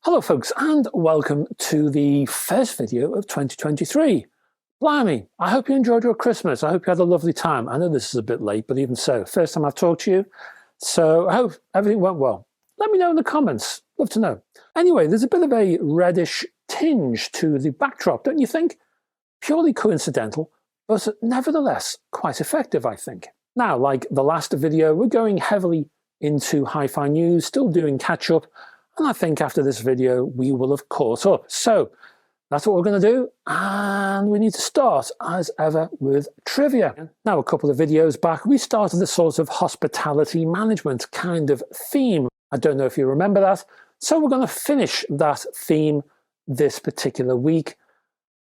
Hello folks, and welcome to the first video of 2023. Blimey, I hope you enjoyed your Christmas. I hope you had a lovely time. I know this is a bit late, but even so, first time I've talked to you. So I hope everything went well. Let me know in the comments. Love to know. Anyway, there's a bit of a reddish tinge to the backdrop, don't you think? Purely coincidental, but nevertheless quite effective, I think. Now, like the last video, we're going heavily into HiFi news, still doing catch-up, and I think after this video, we will have caught up. So that's what we're going to do. And we need to start, as ever, with trivia. Now, a couple of videos back, we started a sort of hospitality management kind of theme. I don't know if you remember that. So we're going to finish that theme this particular week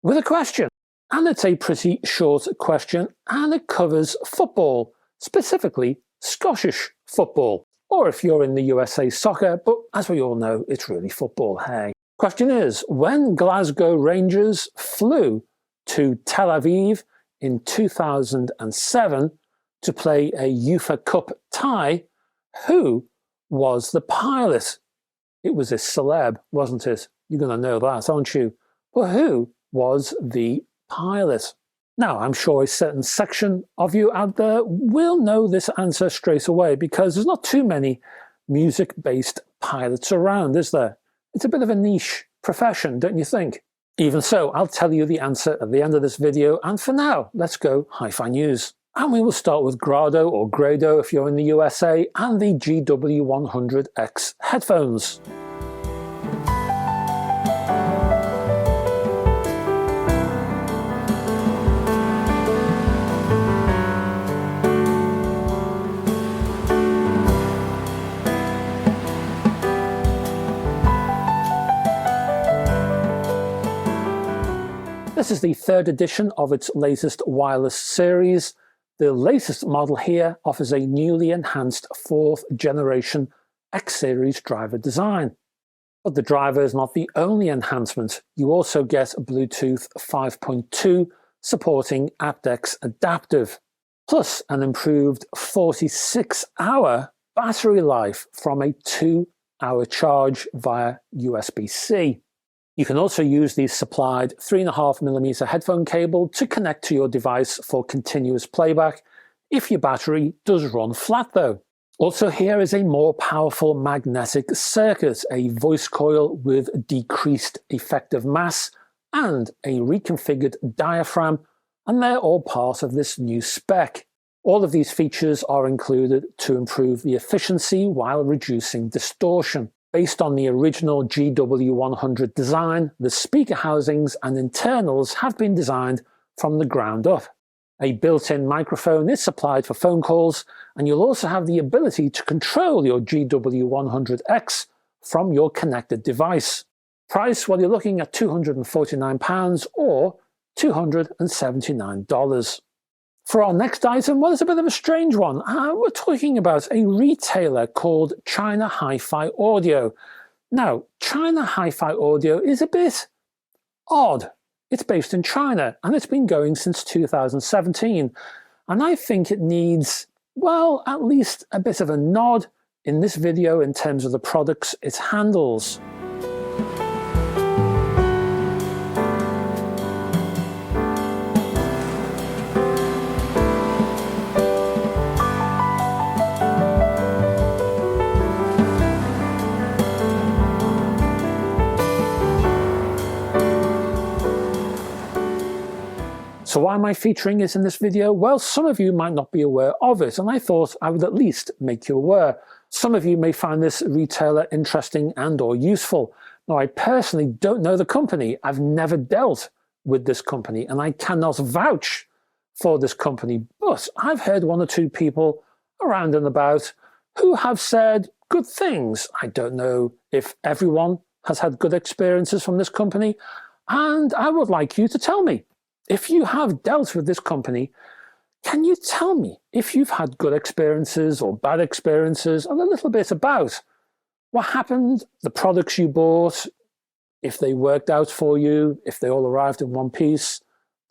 with a question. And it's a pretty short question, and it covers football, specifically Scottish football. Or if you're in the USA, soccer, but as we all know, it's really football, hey. Question is, when Glasgow Rangers flew to Tel Aviv in 2007 to play a UEFA Cup tie, who was the pilot? It was a celeb, wasn't it? You're going to know that, aren't you? But who was the pilot? Now, I'm sure a certain section of you out there will know this answer straight away because there's not too many music-based pilots around, is there? It's a bit of a niche profession, don't you think? Even so, I'll tell you the answer at the end of this video, and for now, let's go HiFi news. And we will start with Grado, or Grado if you're in the USA, and the GW100X headphones. This is the third edition of its latest wireless series. The latest model here offers a newly enhanced 4th generation X-Series driver design. But the driver is not the only enhancement. You also get Bluetooth 5.2 supporting aptX adaptive, plus an improved 46-hour battery life from a 2-hour charge via USB-C. You can also use the supplied 3.5mm headphone cable to connect to your device for continuous playback if your battery does run flat though. Also here is a more powerful magnetic circuit, a voice coil with decreased effective mass, and a reconfigured diaphragm, and they're all part of this new spec. All of these features are included to improve the efficiency while reducing distortion. Based on the original GW100 design, the speaker housings and internals have been designed from the ground up. A built-in microphone is supplied for phone calls, and you'll also have the ability to control your GW100X from your connected device. Price, well, you're looking at £249 or $279. For our next item, well, it's a bit of a strange one. We're talking about a retailer called China HiFi Audio. Now, China HiFi Audio is a bit odd. It's based in China, and it's been going since 2017. And I think it needs, well, at least a bit of a nod in this video in terms of the products it handles. So why am I featuring it in this video? Well, some of you might not be aware of it, and I thought I would at least make you aware. Some of you may find this retailer interesting and or useful. Now, I personally don't know the company. I've never dealt with this company, and I cannot vouch for this company, but I've heard one or two people around and about who have said good things. I don't know if everyone has had good experiences from this company, and I would like you to tell me. If you have dealt with this company, can you tell me if you've had good experiences or bad experiences, and a little bit about what happened, the products you bought, if they worked out for you, if they all arrived in one piece,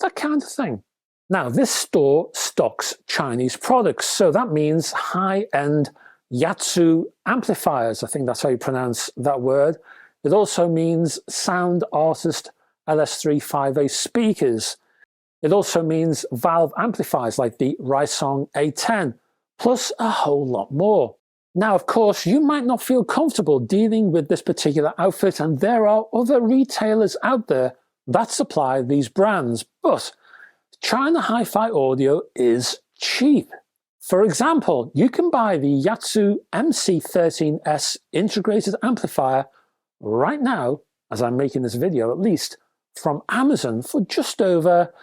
that kind of thing. Now, this store stocks Chinese products, so that means high-end Yatsu amplifiers. I think that's how you pronounce that word. It also means Sound Artist LS3 5A speakers. It also means valve amplifiers like the Risong A10, plus a whole lot more. Now, of course, you might not feel comfortable dealing with this particular outfit, and there are other retailers out there that supply these brands, but China Hi-Fi Audio is cheap. For example, you can buy the Yaesu MC13S integrated amplifier right now, as I'm making this video at least, from Amazon for just over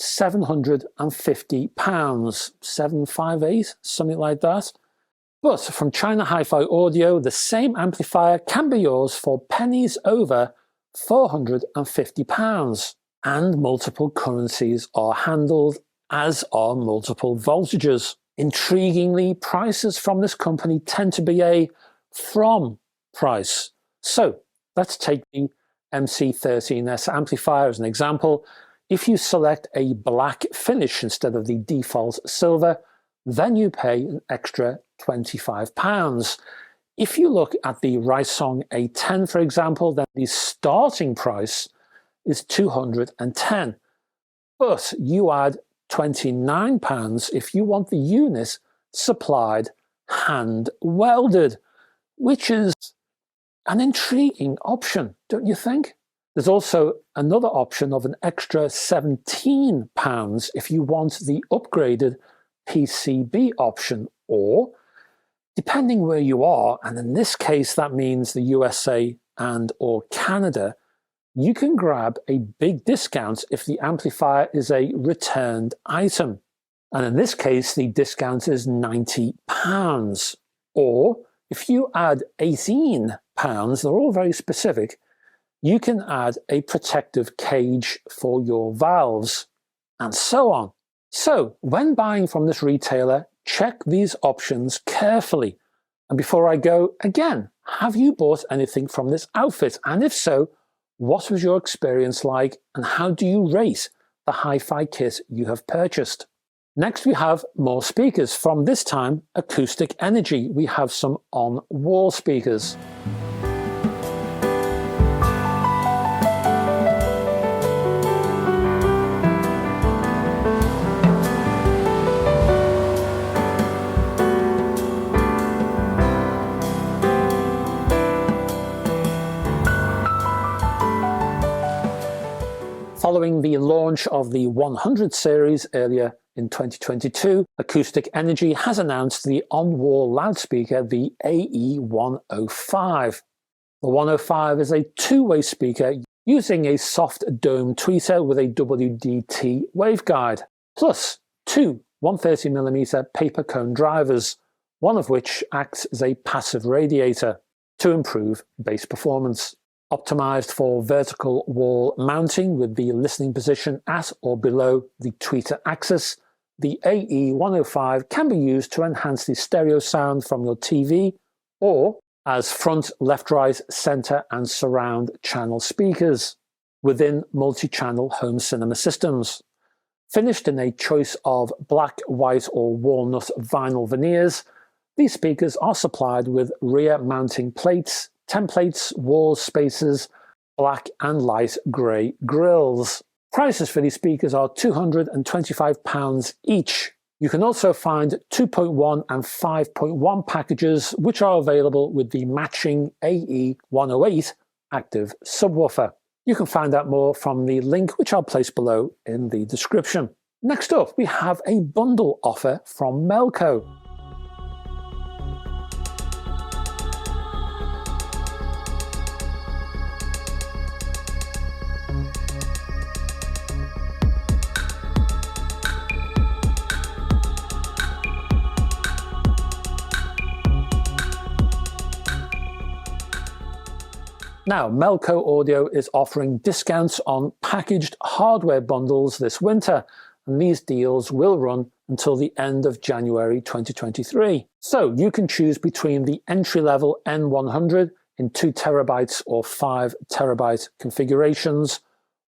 £750, 758, something like that. But from China Hi-Fi Audio, the same amplifier can be yours for pennies over £450. And multiple currencies are handled, as are multiple voltages. Intriguingly, prices from this company tend to be a from price. So let's take the MC13S amplifier as an example. If you select a black finish instead of the default silver, then you pay an extra £25. If you look at the Risong A10, for example, then the starting price is £210, but you add £29 if you want the unit supplied hand welded, which is an intriguing option, don't you think? There's also another option of an extra £17 if you want the upgraded PCB option, or depending where you are, and in this case that means the USA and or Canada, you can grab a big discount if the amplifier is a returned item. And in this case, the discount is £90. Or if you add £18, they're all very specific, you can add a protective cage for your valves, and so on. So when buying from this retailer, check these options carefully. And before I go, again, have you bought anything from this outfit? And if so, what was your experience like, and how do you rate the hi-fi kit you have purchased? Next, we have more speakers. From this time, Acoustic Energy. We have some on-wall speakers. Following the launch of the 100 series earlier in 2022, Acoustic Energy has announced the on-wall loudspeaker, the AE105. The 105 is a two-way speaker using a soft dome tweeter with a WDT waveguide, plus two 130mm paper cone drivers, one of which acts as a passive radiator to improve bass performance. Optimized for vertical wall mounting with the listening position at or below the tweeter axis, the AE105 can be used to enhance the stereo sound from your TV or as front, left, right, center, and surround channel speakers within multi-channel home cinema systems. Finished in a choice of black, white, or walnut vinyl veneers, these speakers are supplied with rear mounting plates, templates, wall spacers, black and light grey grills. Prices for these speakers are £225 each. You can also find 2.1 and 5.1 packages, which are available with the matching AE108 active subwoofer. You can find out more from the link, which I'll place below in the description. Next up, we have a bundle offer from Melco. Now, Melco Audio is offering discounts on packaged hardware bundles this winter, and these deals will run until the end of January 2023. So you can choose between the entry-level N100 in 2TB or 5TB configurations,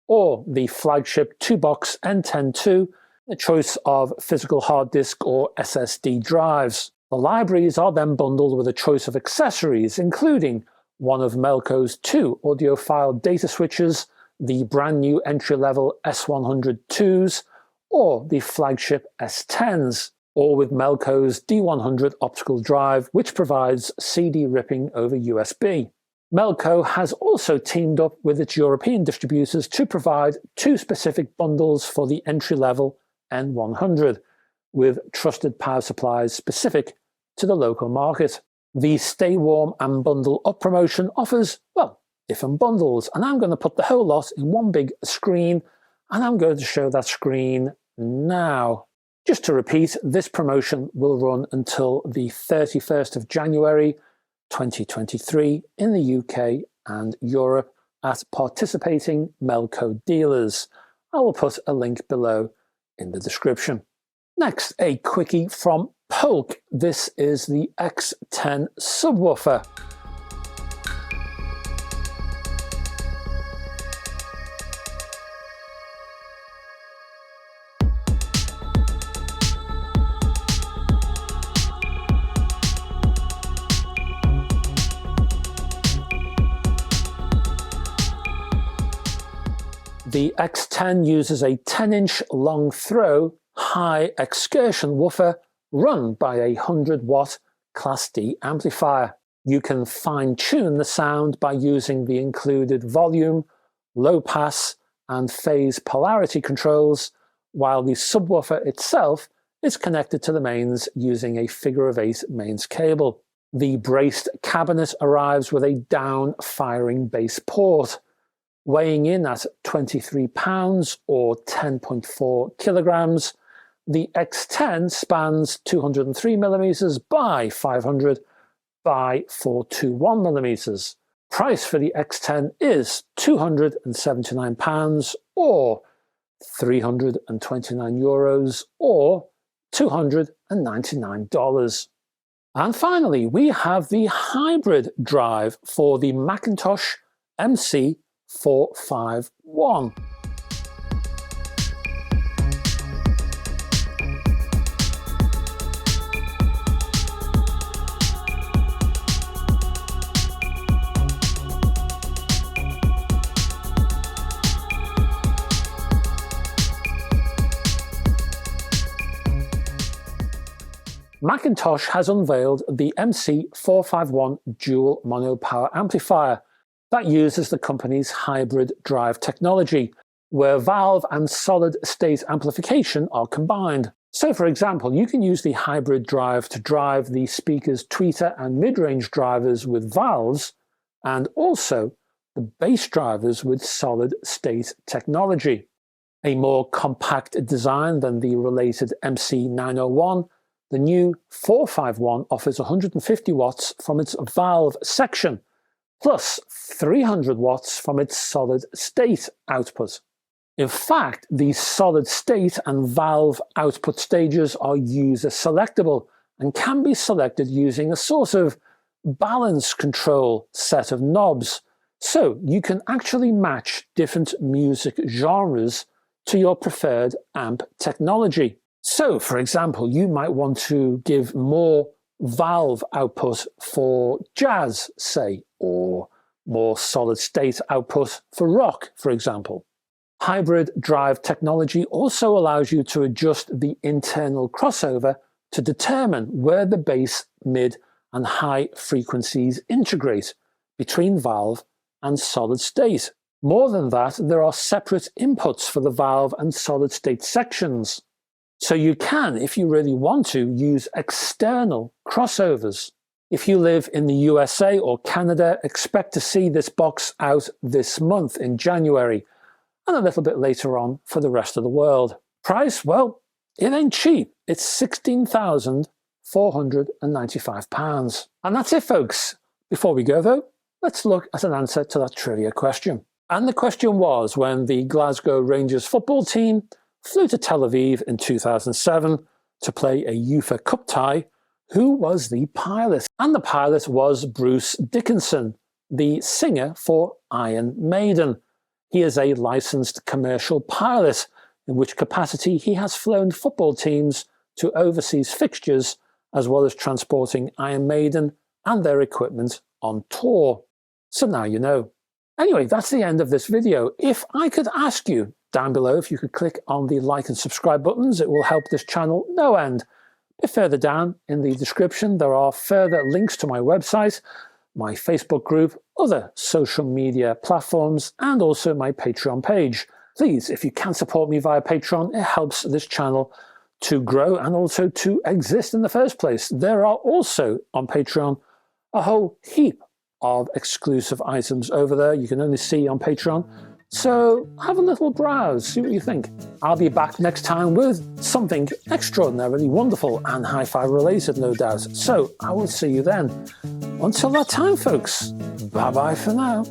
or the flagship 2-box N10-2, a choice of physical hard disk or SSD drives. The libraries are then bundled with a choice of accessories, including one of Melco's 2 audiophile data switches, the brand new entry-level S100-2s, or the flagship S10s, or with Melco's D100 optical drive, which provides CD ripping over USB. Melco has also teamed up with its European distributors to provide 2 specific bundles for the entry-level N100, with trusted power supplies specific to the local market. The Stay Warm and Bundle Up promotion offers, well, different bundles, and I'm going to put the whole lot in one big screen, and I'm going to show that screen now. Just to repeat, this promotion will run until the 31st of January 2023 in the UK and Europe at participating Melco dealers. I will put a link below in the description. Next, a quickie from Polk. This is the X10 subwoofer. The X10 uses a 10-inch long throw high excursion woofer run by a 100-watt Class D amplifier. You can fine-tune the sound by using the included volume, low pass, and phase polarity controls, while the subwoofer itself is connected to the mains using a figure-of-8 mains cable. The braced cabinet arrives with a down-firing bass port. Weighing in at 23 pounds or 10.4 kilograms, the X10 spans 203 millimeters by 500 by 421 millimeters. Price for the X10 is £279 or €329 or $299. And finally, we have the hybrid drive for the McIntosh MC451. McIntosh has unveiled the MC451 dual mono power amplifier that uses the company's hybrid drive technology, where valve and solid-state amplification are combined. So, for example, you can use the hybrid drive to drive the speaker's tweeter and mid-range drivers with valves, and also the bass drivers with solid-state technology. A more compact design than the related MC901, the new 451 offers 150 watts from its valve section, plus 300 watts from its solid-state output. In fact, the solid-state and valve output stages are user-selectable and can be selected using a sort of balance control set of knobs, so you can actually match different music genres to your preferred amp technology. So, for example, you might want to give more valve output for jazz, say, or more solid-state output for rock, for example. Hybrid drive technology also allows you to adjust the internal crossover to determine where the bass, mid, and high frequencies integrate between valve and solid-state. More than that, there are separate inputs for the valve and solid-state sections. So you can, if you really want to, use external crossovers. If you live in the USA or Canada, expect to see this box out this month in January, and a little bit later on for the rest of the world. Price? Well, it ain't cheap. It's £16,495. And that's it, folks. Before we go, though, let's look at an answer to that trivia question. And the question was, when the Glasgow Rangers football team flew to Tel Aviv in 2007 to play a UEFA Cup tie, who was the pilot? And the pilot was Bruce Dickinson, the singer for Iron Maiden. He is a licensed commercial pilot, in which capacity he has flown football teams to overseas fixtures, as well as transporting Iron Maiden and their equipment on tour. So now you know. Anyway, that's the end of this video. If I could ask you down below if you could click on the like and subscribe buttons, it will help this channel no end. A bit further down in the description, there are further links to my website, my Facebook group, other social media platforms, and also my Patreon page. Please, if you can support me via Patreon, it helps this channel to grow and also to exist in the first place. There are also on Patreon a whole heap of exclusive items over there you can only see on Patreon. So have a little browse, see what you think. I'll be back next time with something extraordinarily wonderful and hi-fi related, no doubt. So I will see you then. Until that time, folks, bye-bye for now.